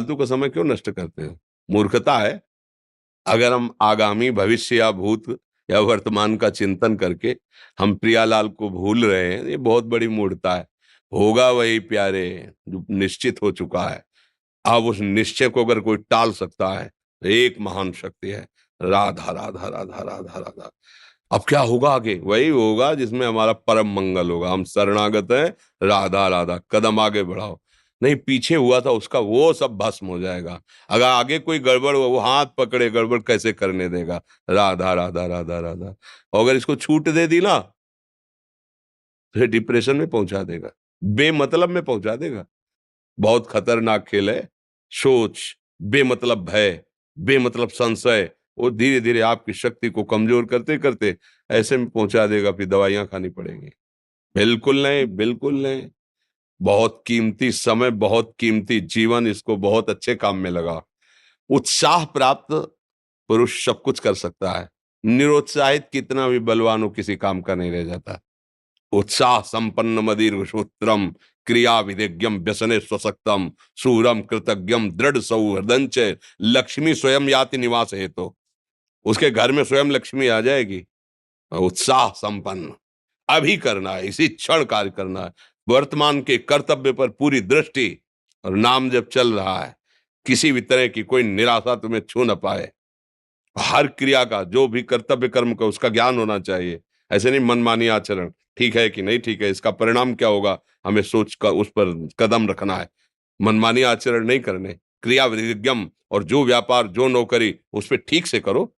फालतू का समय क्यों नष्ट करते हो? मूर्खता है। अगर हम आगामी भविष्य या भूत या वर्तमान का चिंतन करके हम प्रियालाल को भूल रहे हैं, ये बहुत बड़ी मूर्खता है। होगा वही प्यारे जो निश्चित हो चुका है। अब उस निश्चय को अगर कोई टाल सकता है तो एक महान शक्ति है, राधा राधा राधा राधा राधा। अब क्या होगा आगे? वही होगा जिसमें हमारा परम मंगल होगा। हम शरणागत हैं, राधा राधा, कदम आगे बढ़ाओ। नहीं, पीछे हुआ था उसका वो सब भस्म हो जाएगा। अगर आगे कोई गड़बड़ हुआ, वो हाथ पकड़े गड़बड़ कैसे करने देगा? राधा राधा राधा राधा। और अगर इसको छूट दे दी ना, फिर डिप्रेशन में पहुंचा देगा, बेमतलब में पहुंचा देगा। बहुत खतरनाक खेल है। सोच, बेमतलब भय, बेमतलब संशय, वो धीरे धीरे आपकी शक्ति को कमजोर करते करते ऐसे में पहुंचा देगा, फिर दवाइयां खानी पड़ेंगी। बिल्कुल नहीं, बिल्कुल नहीं। बहुत कीमती समय, बहुत कीमती जीवन, इसको बहुत अच्छे काम में लगा। उत्साह प्राप्त पुरुष सब कुछ कर सकता है। निरुत्साहित कितना भी बलवान हो, किसी काम का नहीं रह जाता। उत्साह संपन्न मदीर्घ सूत्रम, क्रिया विधिज्ञम व्यसने स्वसक्तम, सूरम कृतज्ञम दृढ़ सौहृदंच, लक्ष्मी स्वयं याति निवास हेतु। उसके घर में स्वयं लक्ष्मी आ जाएगी। उत्साह संपन्न, अभी करना है, इसी क्षण कार्य करना है। वर्तमान के कर्तव्य पर पूरी दृष्टि, और नाम जब चल रहा है, किसी भी तरह की कोई निराशा तुम्हें छू न पाए। हर क्रिया का, जो भी कर्तव्य कर्म का, उसका ज्ञान होना चाहिए। ऐसे नहीं मनमानी आचरण, ठीक है कि नहीं ठीक है, इसका परिणाम क्या होगा, हमें सोच कर उस पर कदम रखना है। मनमानी आचरण नहीं करने, क्रिया विधिज्ञम, और जो व्यापार जो नौकरी उस पर ठीक से करो।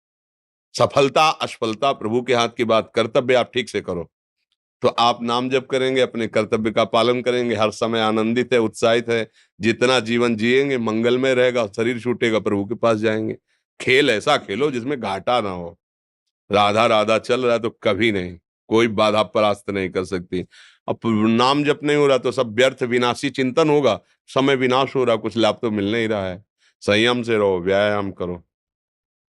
सफलता असफलता प्रभु के हाथ की बात, कर्तव्य आप ठीक से करो तो आप नाम जप करेंगे, अपने कर्तव्य का पालन करेंगे, हर समय आनंदित है, उत्साहित है। जितना जीवन जिएंगे मंगलमय रहेगा, शरीर छूटेगा, प्रभु के पास जाएंगे। खेल ऐसा खेलो जिसमें घाटा ना हो। राधा राधा चल रहा है तो कभी नहीं, कोई बाधा परास्त नहीं कर सकती। अब नाम जप नहीं हो रहा तो सब व्यर्थ विनाशी चिंतन होगा। समय विनाश हो रहा, कुछ लाभ तो मिल नहीं रहा है। संयम से रहो, व्यायाम करो,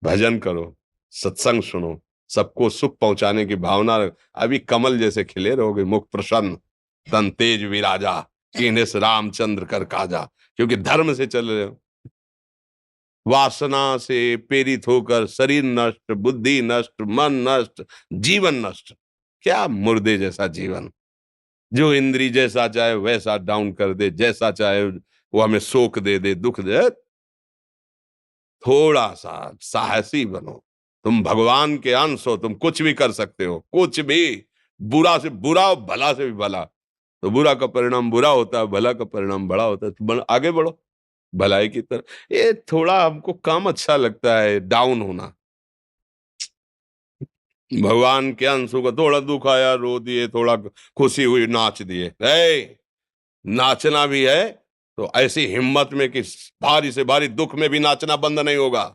भजन करो, सत्संग सुनो, सबको सुख पहुंचाने की भावना अभी कमल जैसे खिले रहोगे, मुख प्रसन्न, तन तेज विराजा, कीन्हे से रामचंद्र कर काजा। क्योंकि धर्म से चल रहे हो। वासना से प्रेरित होकर शरीर नष्ट, बुद्धि नष्ट, मन नष्ट, जीवन नष्ट। क्या मुर्दे जैसा जीवन, जो इंद्री जैसा चाहे वैसा डाउन कर दे, जैसा चाहे वो हमें शोक दे दे, दुख दे। थोड़ा सा साहसी बनो। तुम भगवान के अंश हो, तुम कुछ भी कर सकते हो, कुछ भी। बुरा से बुरा और भला से भी भला। तो बुरा का परिणाम बुरा होता है, भला का परिणाम बड़ा होता है। तो आगे बढ़ो भलाई की तरफ। ये थोड़ा हमको कम अच्छा लगता है डाउन होना। भगवान के अंशों का थोड़ा दुख आया रो दिए, थोड़ा खुशी हुई नाच दिए। नाचना भी है तो ऐसी हिम्मत में कि भारी से भारी दुख में भी नाचना बंद नहीं होगा।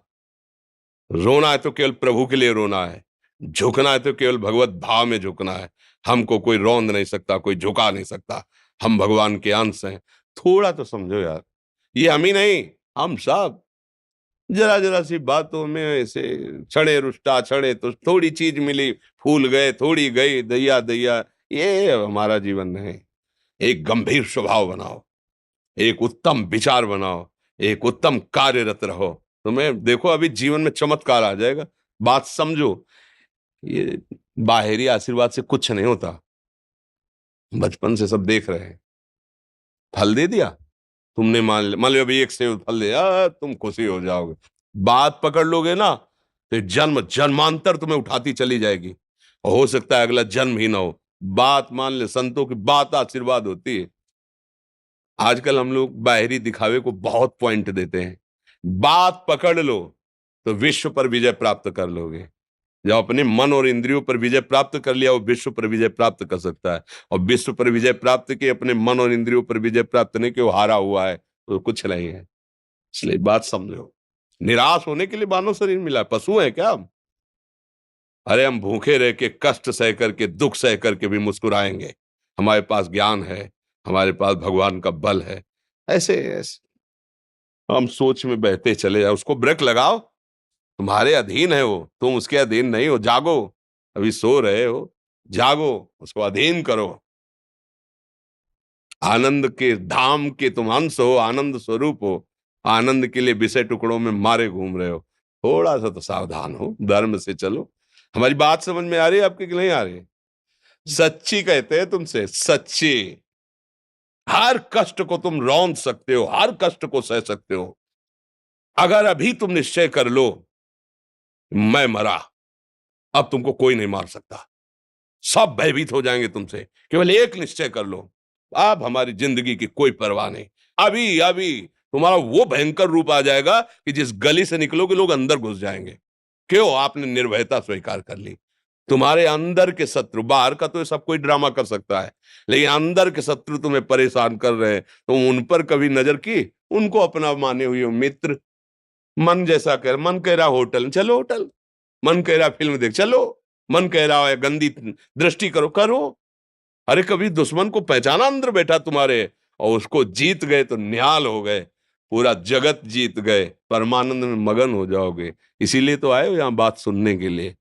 रोना है तो केवल प्रभु के लिए रोना है, झुकना है तो केवल भगवत भाव में झुकना है। हमको कोई रौंद नहीं सकता, कोई झुका नहीं सकता। हम भगवान के अंश हैं। थोड़ा तो समझो यार, ये हम ही नहीं, हम सब जरा जरा सी बातों में ऐसे क्षणे रुष्टा क्षणे तो थोड़ी चीज मिली, फूल गए, थोड़ी गई, दैया दैया। ये हमारा जीवन नहीं। एक गंभीर स्वभाव बनाओ, एक उत्तम विचार बनाओ, एक उत्तम कार्यरत रहो। तुम्हें देखो अभी जीवन में चमत्कार आ जाएगा। बात समझो, ये बाहरी आशीर्वाद से कुछ नहीं होता। बचपन से सब देख रहे हैं। फल दे दिया तुमने, मान लो अभी एक सेब फल दिया, तुम खुशी हो जाओगे। बात पकड़ लोगे ना तो जन्म जन्मांतर तुम्हें उठाती चली जाएगी, और हो सकता है अगला जन्म ही ना हो। बात मान ले, संतों की बात आशीर्वाद होती है। आजकल हम लोग बाहरी दिखावे को बहुत पॉइंट देते हैं। बात पकड़ लो तो विश्व पर विजय प्राप्त कर लोगे। जब अपने मन और इंद्रियों पर विजय प्राप्त कर लिया, वो विश्व पर विजय प्राप्त कर सकता है। और विश्व पर विजय प्राप्त किए, अपने मन और इंद्रियों पर विजय प्राप्त नहीं किया, वो हारा हुआ है, तो कुछ नहीं है। इसलिए बात समझो। निराश होने के लिए मानव शरीर मिला है, पशु है क्या हम? अरे हम भूखे रह के, कष्ट सह करके, दुख सह करके भी मुस्कुराएंगे। हमारे पास ज्ञान है, हमारे पास भगवान का बल है। ऐसे ऐसे हम सोच में बहते चले जाओ, उसको ब्रेक लगाओ। तुम्हारे अधीन है वो, तुम उसके अधीन नहीं हो। जागो, अभी सो रहे हो, जागो, उसको अधीन करो। आनंद के धाम के तुम अंश हो, आनंद स्वरूप हो। आनंद के लिए विषय टुकड़ों में मारे घूम रहे हो। थोड़ा सा तो सावधान हो, धर्म से चलो। हमारी बात समझ में आ रही है आपकी कि नहीं आ रही? सच्ची कहते हैं तुमसे, सच्ची। हर कष्ट को तुम रौंद सकते हो, हर कष्ट को सह सकते हो। अगर अभी तुम निश्चय कर लो मैं मरा, अब तुमको कोई नहीं मार सकता, सब भयभीत हो जाएंगे तुमसे। केवल एक निश्चय कर लो, अब हमारी जिंदगी की कोई परवाह नहीं। अभी अभी तुम्हारा वो भयंकर रूप आ जाएगा कि जिस गली से निकलोगे लोग अंदर घुस जाएंगे। क्यों? आपने निर्भयता स्वीकार कर ली। तुम्हारे अंदर के शत्रु, बाहर का तो सब कोई ड्रामा कर सकता है, लेकिन अंदर के शत्रु तुम्हें परेशान कर रहे हैं, तुम उन पर कभी नजर की? उनको अपना माने हुए हो मित्र। मन जैसा कर, मन कह रहा होटल चलो होटल, मन कह रहा फिल्म देख चलो, मन कह रहा है गंदी दृष्टि करो करो। अरे कभी दुश्मन को पहचाना अंदर बैठा तुम्हारे, और उसको जीत गए तो निहाल हो गए, पूरा जगत जीत गए, परमानंद में मगन हो जाओगे। इसीलिए तो आए हो यहाँ बात सुनने के लिए।